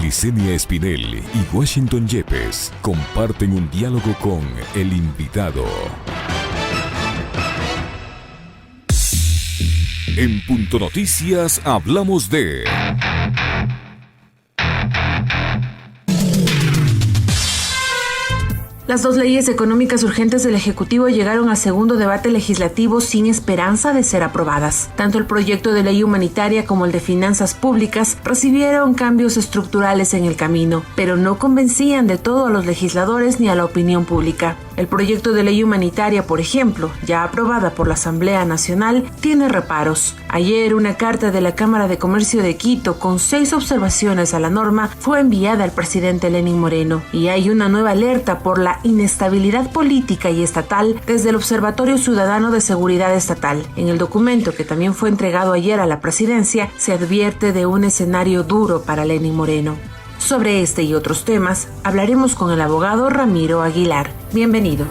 Licenia Espinel y Washington Yepes comparten un diálogo con el invitado. En Punto Noticias hablamos de... Las dos leyes económicas urgentes del Ejecutivo llegaron al segundo debate legislativo sin esperanza de ser aprobadas. Tanto el proyecto de ley humanitaria como el de finanzas públicas recibieron cambios estructurales en el camino, pero no convencían de todo a los legisladores ni a la opinión pública. El proyecto de ley humanitaria, por ejemplo, ya aprobada por la Asamblea Nacional, tiene reparos. Ayer, una carta de la Cámara de Comercio de Quito con 6 observaciones a la norma fue enviada al presidente Lenín Moreno, y hay una nueva alerta por la inestabilidad política y estatal desde el Observatorio Ciudadano de Seguridad Estatal. En el documento, que también fue entregado ayer a la presidencia, se advierte de un escenario duro para Lenín Moreno. Sobre este y otros temas hablaremos con el abogado Ramiro Aguilar. Bienvenido.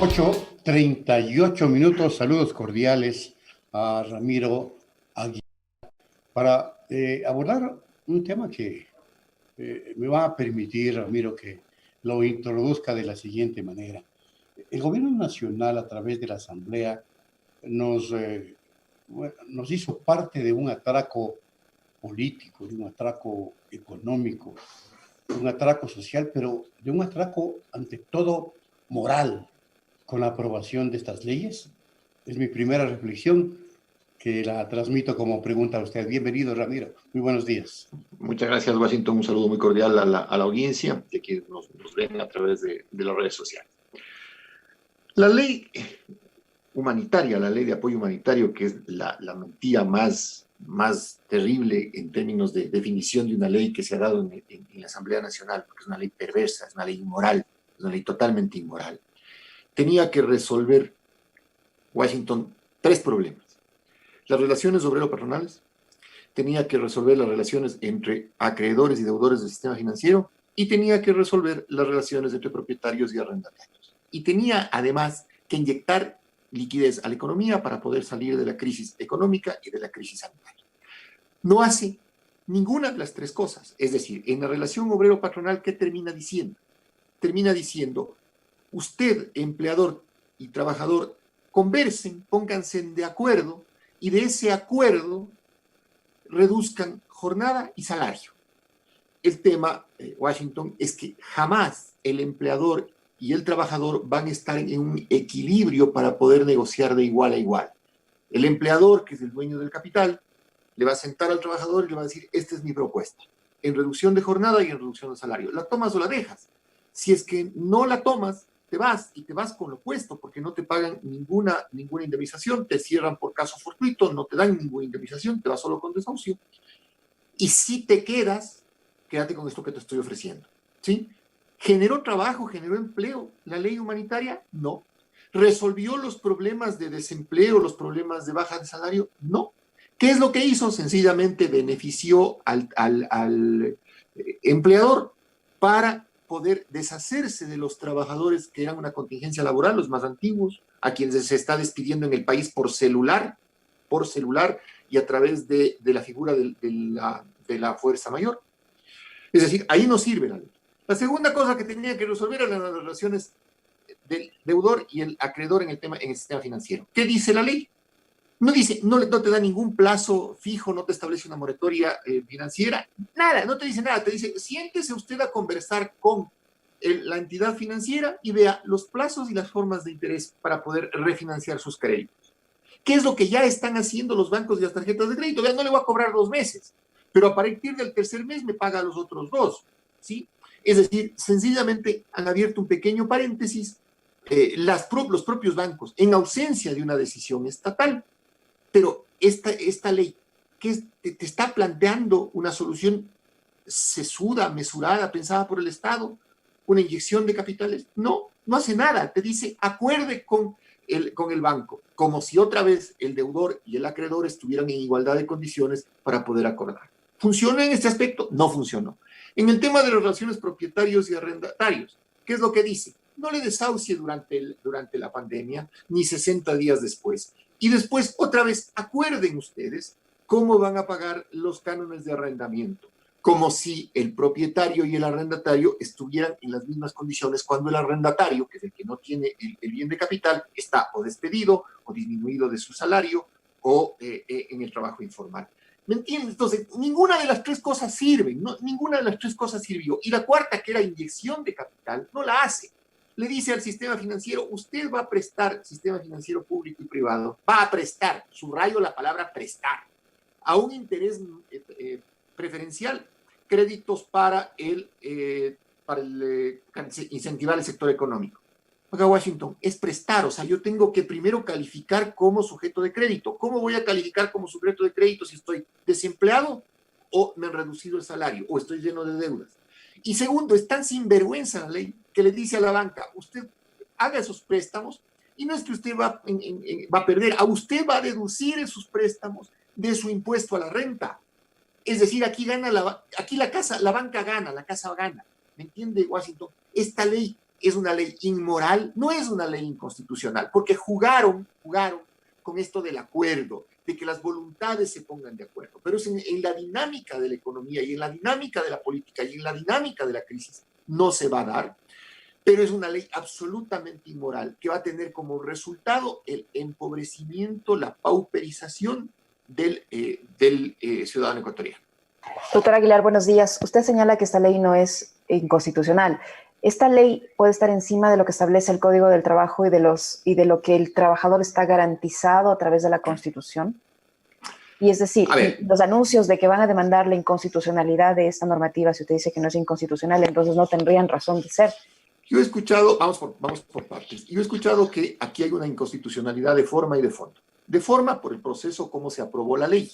Ocho 38 minutos. Saludos cordiales a Ramiro Aguilar para abordar un tema que me va a permitir, Ramiro, que lo introduzca de la siguiente manera. El gobierno nacional, a través de la Asamblea, nos hizo parte de un atraco político, de un atraco económico, de un atraco social, pero de un atraco ante todo moral, con la aprobación de estas leyes. Es mi primera reflexión, que la transmito como pregunta a usted. Bienvenido, Ramiro. Muy buenos días. Muchas gracias, Washington. Un saludo muy cordial a la audiencia de quienes nos ven a través de las redes sociales. La ley humanitaria, la ley de apoyo humanitario, que es la mentira más terrible en términos de definición de una ley que se ha dado en la Asamblea Nacional, porque es una ley perversa, es una ley inmoral, es una ley totalmente inmoral. Tenía que resolver, Washington, 3 problemas. Las relaciones obrero-patronales, tenía que resolver las relaciones entre acreedores y deudores del sistema financiero, y tenía que resolver las relaciones entre propietarios y arrendatarios. Y tenía, además, que inyectar liquidez a la economía para poder salir de la crisis económica y de la crisis sanitaria. No hace ninguna de las 3 cosas. Es decir, en la relación obrero-patronal, ¿qué termina diciendo? Termina diciendo: usted, empleador y trabajador, conversen, pónganse de acuerdo, y de ese acuerdo reduzcan jornada y salario. El tema, Washington, es que jamás el empleador y el trabajador van a estar en un equilibrio para poder negociar de igual a igual. El empleador, que es el dueño del capital, le va a sentar al trabajador y le va a decir: esta es mi propuesta, en reducción de jornada y en reducción de salario. ¿La tomas o la dejas? Si es que no la tomas, te vas, y te vas con lo opuesto, porque no te pagan ninguna indemnización, te cierran por caso fortuito, no te dan ninguna indemnización, te vas solo con desahucio. Y si te quedas, quédate con esto que te estoy ofreciendo, ¿sí? ¿Generó trabajo, generó empleo la ley humanitaria? No. ¿Resolvió los problemas de desempleo, los problemas de baja de salario? No. ¿Qué es lo que hizo? Sencillamente benefició al empleador para poder deshacerse de los trabajadores que eran una contingencia laboral, los más antiguos, a quienes se está despidiendo en el país por celular y a través de la figura de la fuerza mayor. Es decir, ahí no sirve la ley. La segunda cosa que tenía que resolver eran las relaciones del deudor y el acreedor en el sistema financiero. ¿Qué dice la ley? No dice, no te da ningún plazo fijo, no te establece una moratoria financiera, nada, no te dice nada, te dice: siéntese usted a conversar con la entidad financiera y vea los plazos y las formas de interés para poder refinanciar sus créditos. ¿Qué es lo que ya están haciendo los bancos y las tarjetas de crédito? Vean, no le voy a cobrar 2 meses, pero a partir del 3er mes me paga los otros 2, ¿sí? Es decir, sencillamente han abierto un pequeño paréntesis, los propios bancos, en ausencia de una decisión estatal. Pero esta ley, que te está planteando una solución sesuda, mesurada, pensada por el Estado, una inyección de capitales, no hace nada. Te dice: acuerde con el banco, como si otra vez el deudor y el acreedor estuvieran en igualdad de condiciones para poder acordar. ¿Funcionó en este aspecto? No funcionó. En el tema de las relaciones propietarios y arrendatarios, ¿Qué es lo que dice? No le desahucie durante la pandemia, ni 60 días después. Y después, otra vez, acuerden ustedes cómo van a pagar los cánones de arrendamiento, como si el propietario y el arrendatario estuvieran en las mismas condiciones cuando el arrendatario, que es el que no tiene el bien de capital, está o despedido o disminuido de su salario o en el trabajo informal. ¿Me entiendes? Entonces, ninguna de las tres cosas sirve, ¿no? Ninguna de las tres cosas sirvió. Y la cuarta, que era inyección de capital, no la hace. Le dice al sistema financiero, usted va a prestar, sistema financiero público y privado, va a prestar, subrayo la palabra prestar, a un interés preferencial, créditos para incentivar el sector económico. Oiga, Washington, es prestar, o sea, yo tengo que primero calificar como sujeto de crédito. ¿Cómo voy a calificar como sujeto de crédito si estoy desempleado o me han reducido el salario o estoy lleno de deudas? Y segundo, es tan sinvergüenza la ley que le dice a la banca, usted haga esos préstamos y no es que usted va a perder, a usted va a deducir esos préstamos de su impuesto a la renta. Es decir, aquí la banca gana, la casa gana. ¿Me entiende, Washington? Esta ley es una ley inmoral, no es una ley inconstitucional, porque jugaron con esto del acuerdo, de que las voluntades se pongan de acuerdo, pero es en la dinámica de la economía y en la dinámica de la política y en la dinámica de la crisis no se va a dar, pero es una ley absolutamente inmoral que va a tener como resultado el empobrecimiento, la pauperización del ciudadano ecuatoriano. Doctor Aguilar, buenos días. Usted señala que esta ley no es inconstitucional. ¿Esta ley puede estar encima de lo que establece el Código del Trabajo y de lo que el trabajador está garantizado a través de la Constitución? Y es decir, los anuncios de que van a demandar la inconstitucionalidad de esta normativa, si usted dice que no es inconstitucional, entonces no tendrían razón de ser. Yo he escuchado, vamos por partes, yo he escuchado que aquí hay una inconstitucionalidad de forma y de fondo. De forma, por el proceso, cómo se aprobó la ley,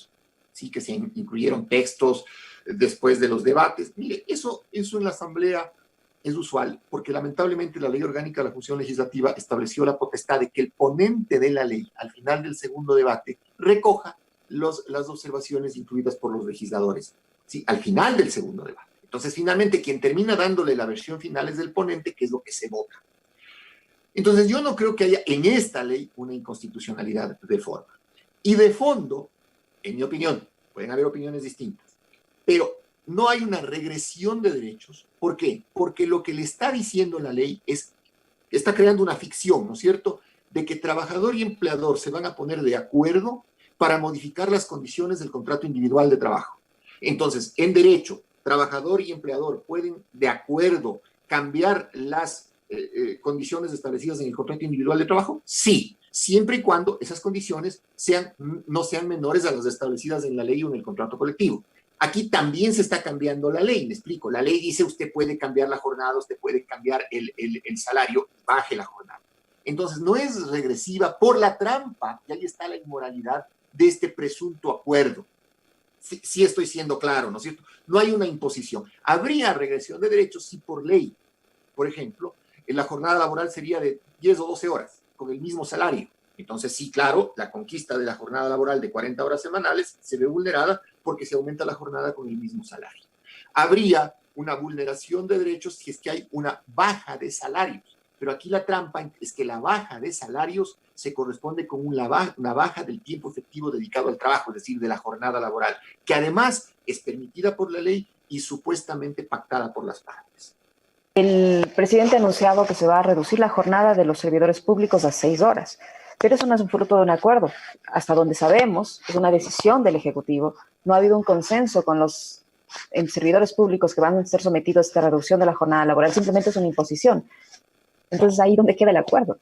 sí, que se incluyeron textos después de los debates. Mire, eso en la Asamblea es usual, porque lamentablemente la Ley Orgánica de la Función Legislativa estableció la potestad de que el ponente de la ley, al final del segundo debate, recoja las observaciones incluidas por los legisladores, ¿sí? Al final del segundo debate. Entonces, finalmente, quien termina dándole la versión final es el ponente, que es lo que se vota. Entonces, yo no creo que haya en esta ley una inconstitucionalidad de forma. Y de fondo, en mi opinión, pueden haber opiniones distintas, pero no hay una regresión de derechos. ¿Por qué? Porque lo que le está diciendo la ley está creando una ficción, ¿no es cierto?, de que trabajador y empleador se van a poner de acuerdo para modificar las condiciones del contrato individual de trabajo. Entonces, en derecho, trabajador y empleador pueden, de acuerdo, cambiar las condiciones establecidas en el contrato individual de trabajo. Sí, siempre y cuando esas condiciones no sean menores a las establecidas en la ley o en el contrato colectivo. Aquí también se está cambiando la ley, me explico. La ley dice usted puede cambiar la jornada, usted puede cambiar el salario, baje la jornada. Entonces no es regresiva por la trampa, y ahí está la inmoralidad de este presunto acuerdo. Sí estoy siendo claro, ¿no es cierto? No hay una imposición. Habría regresión de derechos si por ley, por ejemplo, la jornada laboral sería de 10 o 12 horas, con el mismo salario. Entonces, sí, claro, la conquista de la jornada laboral de 40 horas semanales se ve vulnerada porque se aumenta la jornada con el mismo salario. Habría una vulneración de derechos si es que hay una baja de salarios, pero aquí la trampa es que la baja de salarios se corresponde con una baja del tiempo efectivo dedicado al trabajo, es decir, de la jornada laboral, que además es permitida por la ley y supuestamente pactada por las partes. El presidente ha anunciado que se va a reducir la jornada de los servidores públicos a 6 horas. Pero eso no es un fruto de un acuerdo. Hasta donde sabemos, es una decisión del Ejecutivo. No ha habido un consenso con los servidores públicos que van a ser sometidos a esta reducción de la jornada laboral. Simplemente es una imposición. Entonces, ahí donde queda el acuerdo.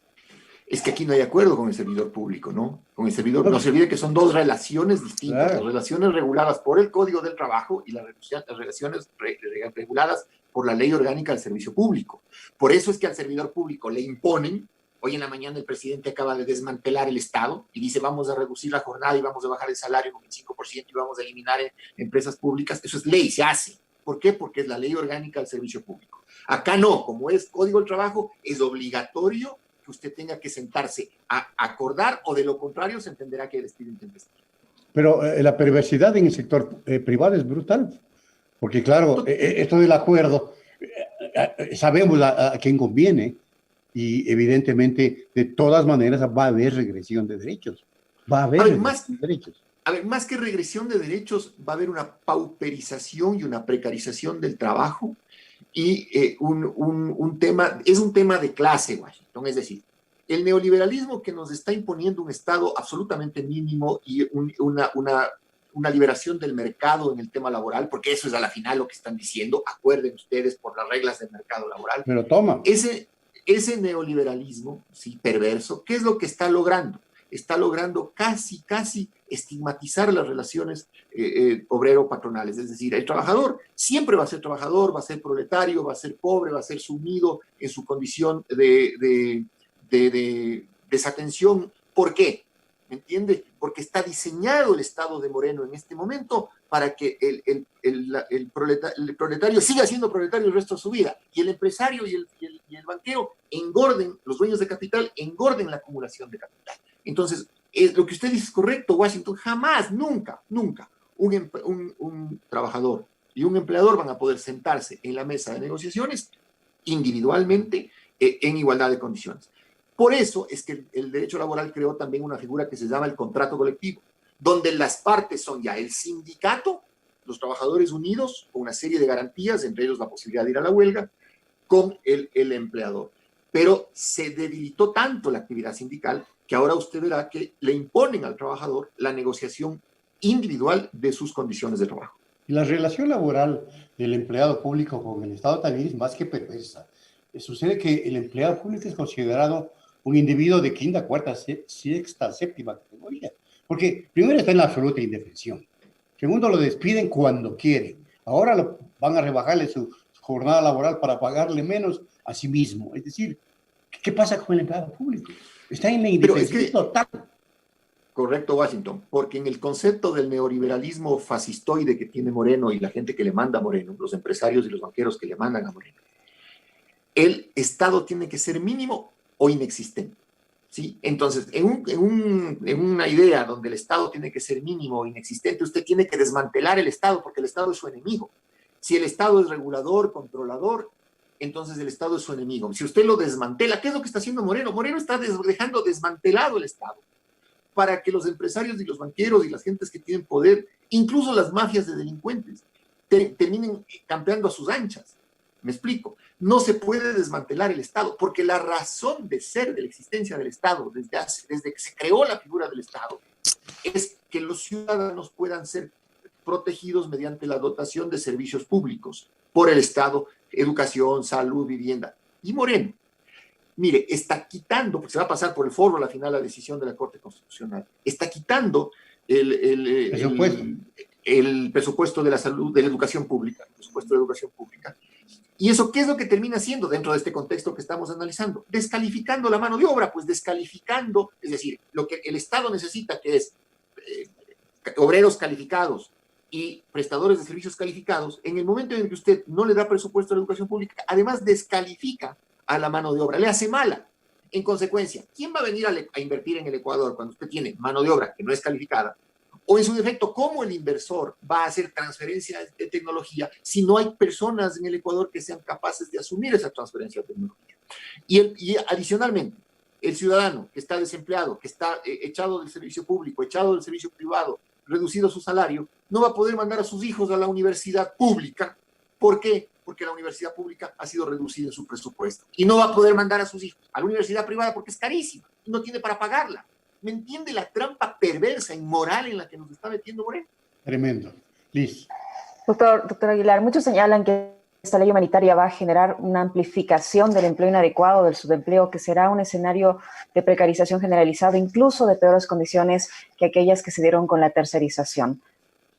Es que aquí no hay acuerdo con el servidor público, ¿no? Con el servidor, no se olvide que son dos relaciones distintas. Claro. Las relaciones reguladas por el Código del Trabajo y las relaciones reguladas por la Ley Orgánica del Servicio Público. Por eso es que al servidor público le imponen. Hoy en la mañana el presidente acaba de desmantelar el Estado y dice vamos a reducir la jornada y vamos a bajar el salario un 25% y vamos a eliminar empresas públicas. Eso es ley, se hace. ¿Por qué? Porque es la Ley Orgánica del Servicio Público. Acá no, como es Código del Trabajo, es obligatorio que usted tenga que sentarse a acordar o de lo contrario se entenderá que el despido intempestivo. Pero la perversidad en el sector privado es brutal, porque claro, esto del acuerdo, sabemos a quién conviene y evidentemente de todas maneras va a haber regresión de derechos. Va a haber regresión de derechos. A ver, más que regresión de derechos, va a haber una pauperización y una precarización del trabajo y es un tema de clase, Washington. Es decir, el neoliberalismo que nos está imponiendo un Estado absolutamente mínimo y una liberación del mercado en el tema laboral, porque eso es a la final lo que están diciendo, acuerden ustedes por las reglas del mercado laboral. Pero toma. Ese neoliberalismo, sí, perverso, ¿qué es lo que está logrando? Está logrando casi estigmatizar las relaciones obrero-patronales. Es decir, el trabajador siempre va a ser trabajador, va a ser proletario, va a ser pobre, va a ser sumido en su condición de desatención. ¿Por qué? ¿Me entiende? Porque está diseñado el Estado de Moreno en este momento para que el proletario siga siendo proletario el resto de su vida, y el empresario y el banquero engorden, los dueños de capital engorden la acumulación de capital. Entonces, lo que usted dice es correcto, Washington. Jamás, nunca un trabajador y un empleador van a poder sentarse en la mesa de negociaciones individualmente en igualdad de condiciones. Por eso es que el derecho laboral creó también una figura que se llama el contrato colectivo, donde las partes son ya el sindicato, los trabajadores unidos, con una serie de garantías, entre ellos la posibilidad de ir a la huelga, con el empleador. Pero se debilitó tanto la actividad sindical que ahora usted verá que le imponen al trabajador la negociación individual de sus condiciones de trabajo. Y la relación laboral del empleado público con el Estado también es más que perversa. Sucede que el empleado público es considerado un individuo de quinta, cuarta, sexta, séptima categoría. Porque primero está en la absoluta indefensión. Segundo, lo despiden cuando quieren. Ahora van a rebajarle su jornada laboral para pagarle menos a sí mismo. Es decir, ¿qué pasa con el empleado público? Está en la indefensión total. Correcto, Washington, porque en el concepto del neoliberalismo fascistoide que tiene Moreno y la gente que le manda a Moreno, los empresarios y los banqueros que le mandan a Moreno, el Estado tiene que ser mínimo o inexistente, ¿sí? Entonces, en una idea donde el Estado tiene que ser mínimo o inexistente, usted tiene que desmantelar el Estado, porque el Estado es su enemigo. Si el Estado es regulador, controlador, entonces el Estado es su enemigo. Si usted lo desmantela, ¿qué es lo que está haciendo Moreno? Moreno está dejando desmantelado el Estado para que los empresarios y los banqueros y las gentes que tienen poder, incluso las mafias de delincuentes, terminen campeando a sus anchas. Me explico. No se puede desmantelar el Estado, porque la razón de ser de la existencia del Estado, desde que se creó la figura del Estado, es que los ciudadanos puedan ser protegidos mediante la dotación de servicios públicos por el Estado, educación, salud, vivienda. Y Moreno, mire, está quitando, porque se va a pasar por el foro a la final la decisión de la Corte Constitucional, está quitando el presupuesto de la salud, de la educación pública, el presupuesto de educación pública. ¿Y eso qué es lo que termina haciendo dentro de este contexto que estamos analizando? Descalificando la mano de obra, pues descalificando, es decir, lo que el Estado necesita, que es obreros calificados y prestadores de servicios calificados. En el momento en que usted no le da presupuesto a la educación pública, además descalifica a la mano de obra, le hace mala. En consecuencia, ¿quién va a venir a invertir en el Ecuador cuando usted tiene mano de obra que no es calificada? O en su defecto, ¿cómo el inversor va a hacer transferencias de tecnología si no hay personas en el Ecuador que sean capaces de asumir esa transferencia de tecnología? Y adicionalmente, el ciudadano que está desempleado, que está echado del servicio público, echado del servicio privado, reducido su salario, no va a poder mandar a sus hijos a la universidad pública. ¿Por qué? Porque la universidad pública ha sido reducida en su presupuesto. Y no va a poder mandar a sus hijos a la universidad privada porque es carísima y no tiene para pagarla. ¿Me entiende la trampa perversa, inmoral en la que nos está metiendo Moreno? Tremendo. Liz. Doctor Aguilar, muchos señalan que esta ley humanitaria va a generar una amplificación del empleo inadecuado, del subempleo, que será un escenario de precarización generalizada, incluso de peores condiciones que aquellas que se dieron con la tercerización.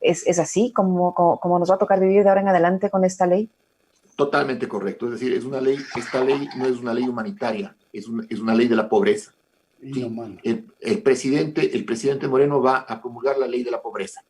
¿Es así como nos va a tocar vivir de ahora en adelante con esta ley? Totalmente correcto. Es decir, esta ley no es una ley humanitaria, es una ley de la pobreza. Sí, el presidente Moreno va a promulgar la ley de la pobreza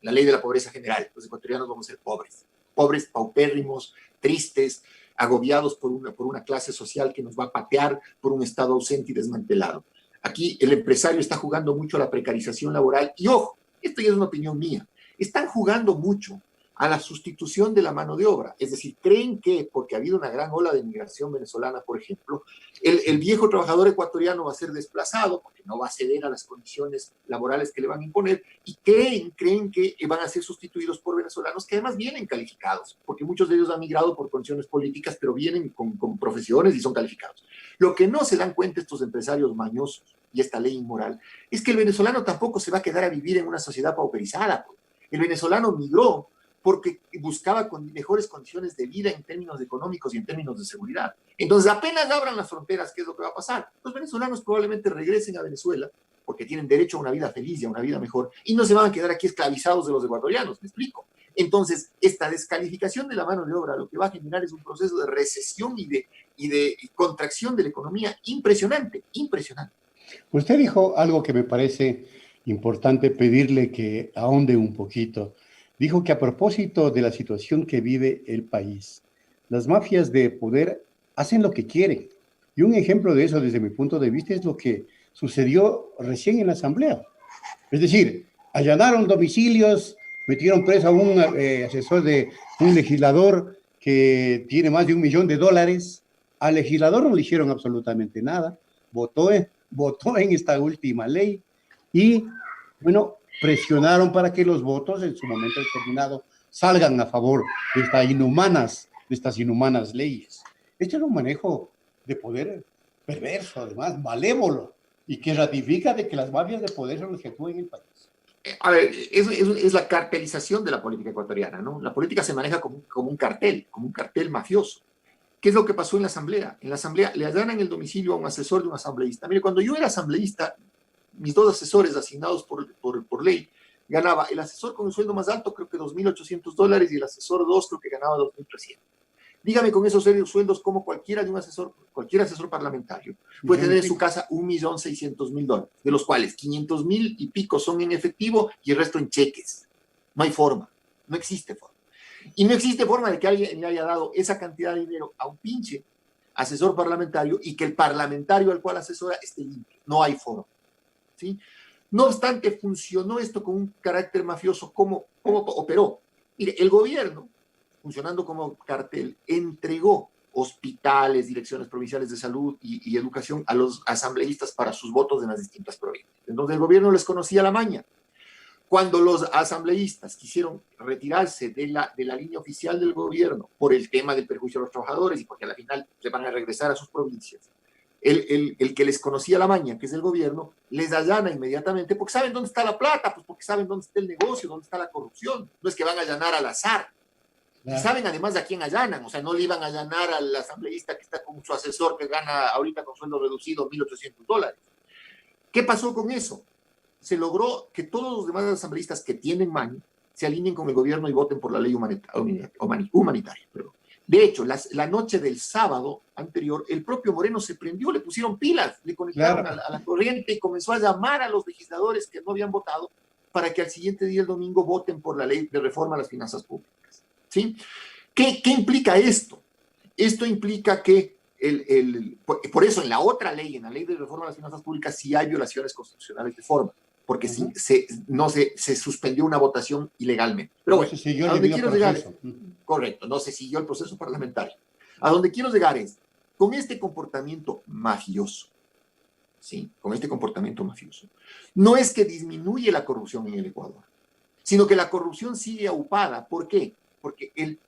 general. Los ecuatorianos vamos a ser pobres, paupérrimos, tristes, agobiados por una clase social que nos va a patear por un Estado ausente y desmantelado. Aquí el empresario está jugando mucho a la precarización laboral y ojo, esto ya es una opinión mía, están jugando mucho a la sustitución de la mano de obra. Es decir, creen que, porque ha habido una gran ola de migración venezolana, por ejemplo, el viejo trabajador ecuatoriano va a ser desplazado porque no va a ceder a las condiciones laborales que le van a imponer, y creen que van a ser sustituidos por venezolanos que además vienen calificados, porque muchos de ellos han migrado por condiciones políticas, pero vienen con profesiones y son calificados. Lo que no se dan cuenta estos empresarios mañosos y esta ley inmoral es que el venezolano tampoco se va a quedar a vivir en una sociedad pauperizada. El venezolano migró porque buscaba con mejores condiciones de vida en términos económicos y en términos de seguridad. Entonces, apenas abran las fronteras, ¿qué es lo que va a pasar? Los venezolanos probablemente regresen a Venezuela porque tienen derecho a una vida feliz y a una vida mejor, y no se van a quedar aquí esclavizados de los ecuatorianos, ¿me explico? Entonces, esta descalificación de la mano de obra lo que va a generar es un proceso de recesión y de contracción de la economía impresionante, impresionante. Usted dijo algo que me parece importante pedirle que ahonde un poquito. Dijo que a propósito de la situación que vive el país, las mafias de poder hacen lo que quieren. Y un ejemplo de eso, desde mi punto de vista, es lo que sucedió recién en la Asamblea. Es decir, allanaron domicilios, metieron preso a un asesor de un legislador que tiene más de $1 millón. Al legislador no le hicieron absolutamente nada. Votó en esta última ley y, bueno, presionaron para que los votos en su momento determinado salgan a favor de estas inhumanas leyes. Este es un manejo de poder perverso, además, malévolo, y que ratifica de que las mafias de poder son las que actúan en el país. A ver, es la cartelización de la política ecuatoriana, ¿no? La política se maneja como un cartel mafioso. ¿Qué es lo que pasó en la Asamblea? En la Asamblea le allanan el domicilio a un asesor de un asambleísta. Mire, cuando yo era asambleísta, mis 2 asesores asignados por ley, ganaba el asesor con el sueldo más alto, creo que $2.800, y el asesor 2 creo que ganaba $2.300. Dígame con esos sueldos cómo cualquier asesor parlamentario puede tener en su casa $1.600.000, de los cuales 500.000 y pico son en efectivo y el resto en cheques. No hay forma, no existe forma. Y no existe forma de que alguien le haya dado esa cantidad de dinero a un pinche asesor parlamentario y que el parlamentario al cual asesora esté limpio. No hay forma. ¿Sí? No obstante, funcionó esto con un carácter mafioso. ¿Cómo operó? Mire, el gobierno, funcionando como cartel, entregó hospitales, direcciones provinciales de salud y educación a los asambleístas para sus votos en las distintas provincias. Entonces el gobierno les conocía la maña. Cuando los asambleístas quisieron retirarse de la línea oficial del gobierno por el tema del perjuicio a los trabajadores y porque al final se van a regresar a sus provincias, el que les conocía la maña, que es el gobierno, les allana inmediatamente porque saben dónde está la plata, pues porque saben dónde está el negocio, dónde está la corrupción. No es que van a allanar al azar. Y saben además a quién allanan, o sea, no le iban a allanar al asambleísta que está con su asesor que gana ahorita con sueldo reducido $1.800. ¿Qué pasó con eso? Se logró que todos los demás asambleístas que tienen maña se alineen con el gobierno y voten por la ley humanitaria. Perdón. De hecho, la noche del sábado anterior, el propio Moreno se prendió, le pusieron pilas, le conectaron a la corriente y comenzó a llamar a los legisladores que no habían votado para que al siguiente día, el domingo, voten por la ley de reforma a las finanzas públicas. ¿Sí? ¿Qué implica esto? Esto implica que, por eso en la otra ley, en la ley de reforma a las finanzas públicas, sí hay violaciones constitucionales de forma, porque no se suspendió una votación ilegalmente. Pero bueno, a donde quiero llegar es, correcto, no se siguió el proceso parlamentario. A donde quiero llegar es, con este comportamiento mafioso, ¿sí? Con este comportamiento mafioso, no es que disminuye la corrupción en el Ecuador, sino que la corrupción sigue aupada. ¿Por qué? Porque el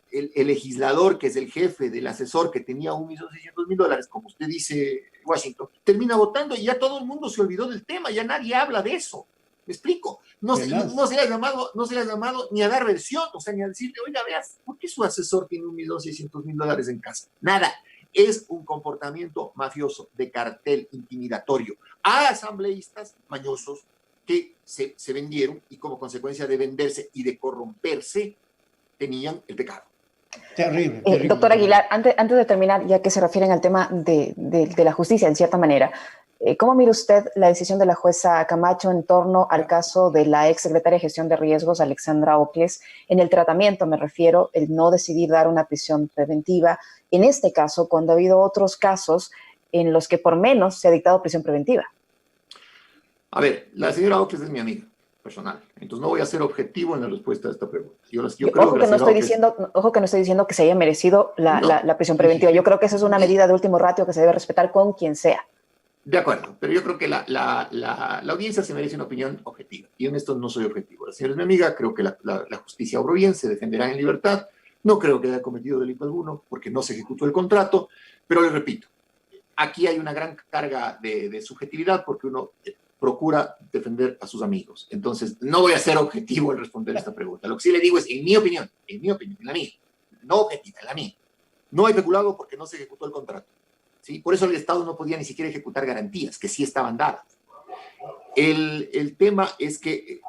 legislador, que es el jefe del asesor que tenía $1.600.000, como usted dice, Washington, termina votando y ya todo el mundo se olvidó del tema, ya nadie habla de eso. ¿Me explico? No se le ha llamado ni a dar versión, o sea, ni a decirle, oiga, veas, ¿por qué su asesor tiene $1.600.000 en casa? Nada. Es un comportamiento mafioso, de cartel intimidatorio a asambleístas mañosos que se vendieron y como consecuencia de venderse y de corromperse, tenían el pecado. Terrible. Doctor Aguilar, antes de terminar, ya que se refieren al tema de la justicia, en cierta manera, ¿cómo mira usted la decisión de la jueza Camacho en torno al caso de la ex secretaria de Gestión de Riesgos, Alexandra Ocles, en el tratamiento, me refiero, el no decidir dar una prisión preventiva, en este caso, cuando ha habido otros casos en los que por menos se ha dictado prisión preventiva? A ver, la señora Ocles es mi amiga personal. Entonces no voy a ser objetivo en la respuesta a esta pregunta. Ojo que no estoy diciendo que se haya merecido la prisión preventiva. Yo creo que esa es una medida de último ratio que se debe respetar con quien sea. De acuerdo, pero yo creo que la audiencia se merece una opinión objetiva. Y en esto no soy objetivo. La señora es mi amiga, creo que la justicia obró bien, se defenderá en libertad. No creo que haya cometido delito alguno, porque no se ejecutó el contrato. Pero les repito, aquí hay una gran carga de subjetividad, porque uno procura defender a sus amigos. Entonces, no voy a ser objetivo al responder esta pregunta. Lo que sí le digo es, en mi opinión, en la mía, no objetiva, en la mía, no hay peculado porque no se ejecutó el contrato. ¿Sí? Por eso el Estado no podía ni siquiera ejecutar garantías, que sí estaban dadas. El tema es que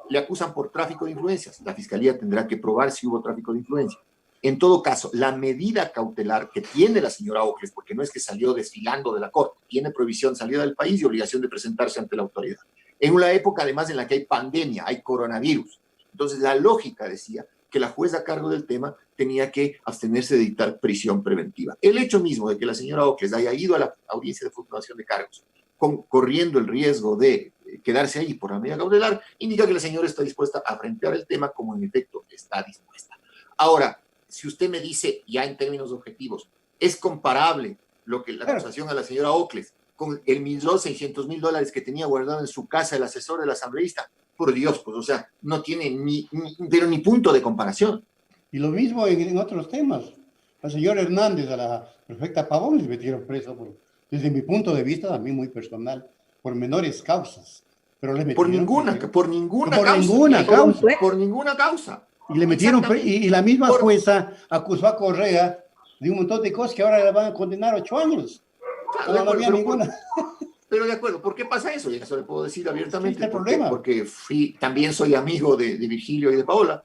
le acusan por tráfico de influencias. La Fiscalía tendrá que probar si hubo tráfico de influencias. En todo caso, la medida cautelar que tiene la señora Ocles, porque no es que salió desfilando de la corte, tiene prohibición, salida del país y obligación de presentarse ante la autoridad. En una época, además, en la que hay pandemia, hay coronavirus. Entonces, la lógica decía que la jueza a cargo del tema tenía que abstenerse de dictar prisión preventiva. El hecho mismo de que la señora Ocles haya ido a la audiencia de formulación de cargos corriendo el riesgo de quedarse ahí por la medida cautelar, indica que la señora está dispuesta a enfrentar el tema como en efecto está dispuesta. Ahora, si usted me dice ya en términos objetivos, ¿es comparable lo que la acusación a la señora Ocles con el $1.600.000 que tenía guardado en su casa el asesor del asambleísta? Por Dios, pues, o sea, no tiene ni punto de comparación. Y lo mismo en otros temas. La señora Hernández, a la prefecta Pavón, les metieron preso, desde mi punto de vista, también muy personal, por menores causas. Pero les metieron por ninguna causa. Y le metieron, y la misma jueza acusó a Correa de un montón de cosas que ahora le van a condenar 8 años. Claro, no había ninguna. Pero de acuerdo, ¿por qué pasa eso? Y eso le puedo decir abiertamente, porque también soy amigo de Virgilio y de Paola.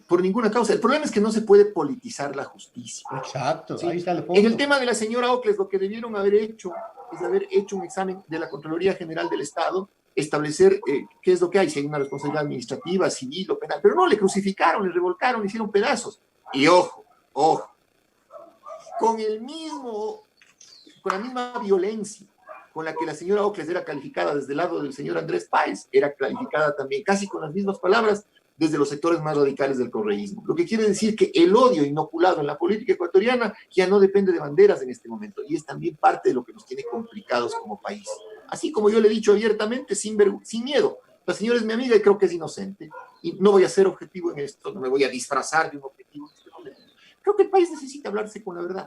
Por ninguna causa. El problema es que no se puede politizar la justicia. Exacto, ¿sí? Ahí está el punto. En el tema de la señora Ocles, lo que debieron haber hecho es haber hecho un examen de la Contraloría General del Estado, establecer qué es lo que hay, si hay una responsabilidad administrativa, civil o penal. Pero no, le crucificaron, le revolcaron, le hicieron pedazos. Y ojo, con la misma violencia con la que la señora Ocles era calificada desde el lado del señor Andrés Páez, era calificada también casi con las mismas palabras desde los sectores más radicales del correísmo. Lo que quiere decir que el odio inoculado en la política ecuatoriana ya no depende de banderas en este momento, y es también parte de lo que nos tiene complicados como país. Así como yo le he dicho abiertamente, sin miedo, la señora es mi amiga y creo que es inocente, y no voy a ser objetivo en esto, no me voy a disfrazar de un objetivo en este momento. Creo que el país necesita hablarse con la verdad.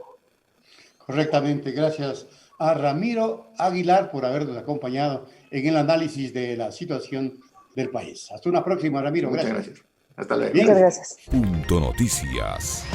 Correctamente, gracias a Ramiro Aguilar por habernos acompañado en el análisis de la situación del país. Hasta una próxima, Ramiro. Muchas gracias. Hasta luego. Muchas gracias. Punto Noticias.